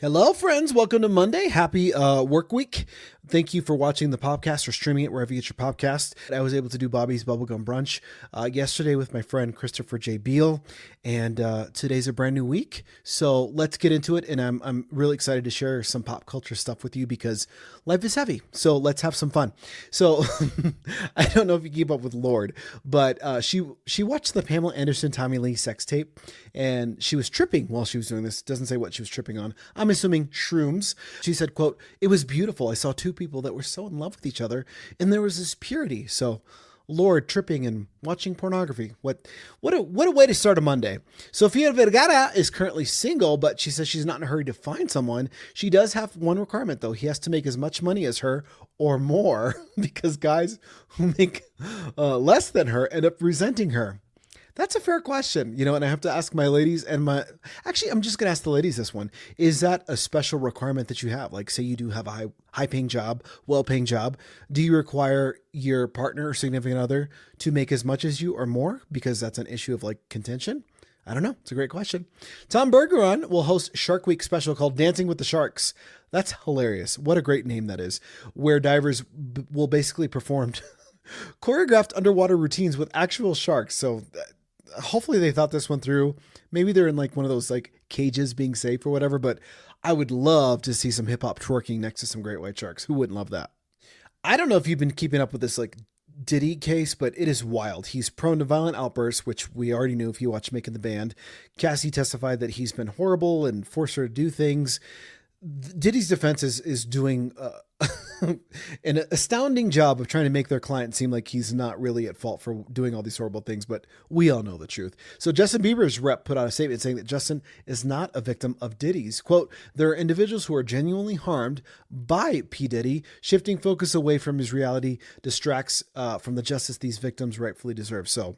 Hello, friends. Welcome to Monday. Happy work week. Thank you for watching the podcast or streaming it wherever you get your podcast. I was able to do Bobby's Bubblegum Brunch yesterday with my friend Christopher J. Beal, and today's a brand new week. So let's get into it, and I'm really excited to share some pop culture stuff with you because life is heavy. So let's have some fun. So I don't know if you keep up with Lorde, but she watched the Pamela Anderson Tommy Lee sex tape, and she was tripping while she was doing this. It doesn't say what she was tripping on. I'm assuming shrooms. She said, quote, "It was beautiful. I saw two people that were so in love with each other, and there was this purity." So Lorde tripping and watching pornography. What a way to start a Monday. Sofia Vergara is currently single, but she says she's not in a hurry to find someone. She does have one requirement, though. He has to make as much money as her or more, because guys who make less than her end up resenting her. That's a fair question, and I have to ask my ladies actually, I'm just going to ask the ladies this one. Is that a special requirement that you have? Like, say you do have a high paying job, well-paying job. Do you require your partner or significant other to make as much as you or more? Because that's an issue of contention. I don't know. It's a great question. Tom Bergeron will host Shark Week special called Dancing with the Sharks. That's hilarious. What a great name that is, where divers will basically perform choreographed underwater routines with actual sharks. So hopefully they thought this one through. Maybe they're in one of those cages being safe or whatever, but I would love to see some hip hop twerking next to some great white sharks. Who wouldn't love that? I don't know if you've been keeping up with this Diddy case, but it is wild. He's prone to violent outbursts, which we already knew if you watched Making the Band. Cassie testified that he's been horrible and forced her to do things. Diddy's defense is doing an astounding job of trying to make their client seem like he's not really at fault for doing all these horrible things, but we all know the truth. So Justin Bieber's rep put out a statement saying that Justin is not a victim of Diddy's. Quote, "There are individuals who are genuinely harmed by P. Diddy. Shifting focus away from his reality distracts from the justice these victims rightfully deserve." So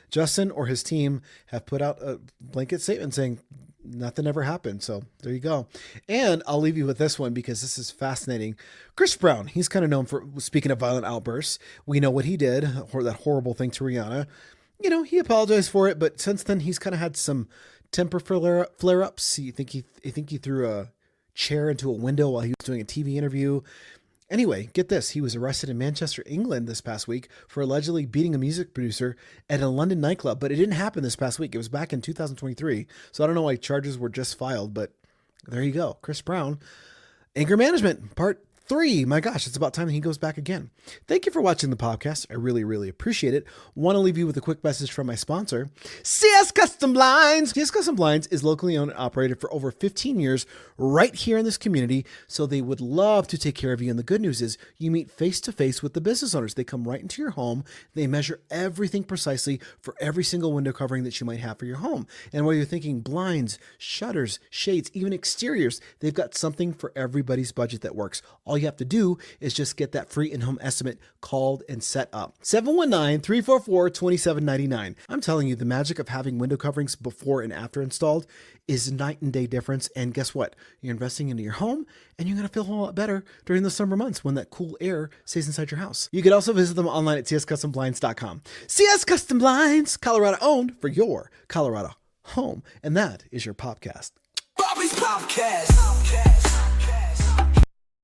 Justin or his team have put out a blanket statement saying nothing ever happened. So there you go. And I'll leave you with this one because this is fascinating. Chris Brown, he's kind of known for, speaking of violent outbursts, we know what he did, or that horrible thing to Rihanna. He apologized for it, but since then he's kind of had some temper flare-ups. I think he threw a chair into a window while he was doing a TV interview. Anyway, get this. He was arrested in Manchester, England this past week for allegedly beating a music producer at a London nightclub, but it didn't happen this past week. It was back in 2023. So I don't know why charges were just filed, but there you go. Chris Brown, anger management, part 3. My gosh, it's about time he goes back again. Thank you for watching the podcast. I really, really appreciate it. Want to leave you with a quick message from my sponsor, CS Custom Blinds. CS Custom Blinds is locally owned and operated for over 15 years right here in this community, so they would love to take care of you. And the good news is you meet face-to-face with the business owners. They come right into your home. They measure everything precisely for every single window covering that you might have for your home. And while you're thinking blinds, shutters, shades, even exteriors, they've got something for everybody's budget that works. All you have to do is just get that free in-home estimate called and set up. 719-344-2799. I'm telling you, the magic of having window coverings before and after installed is night and day difference. And guess what? You're investing into your home, and you're going to feel a whole lot better during the summer months when that cool air stays inside your house. You can also visit them online at cscustomblinds.com. CS Custom Blinds, Colorado owned for your Colorado home. And that is your Popcast. Bobby's Popcast.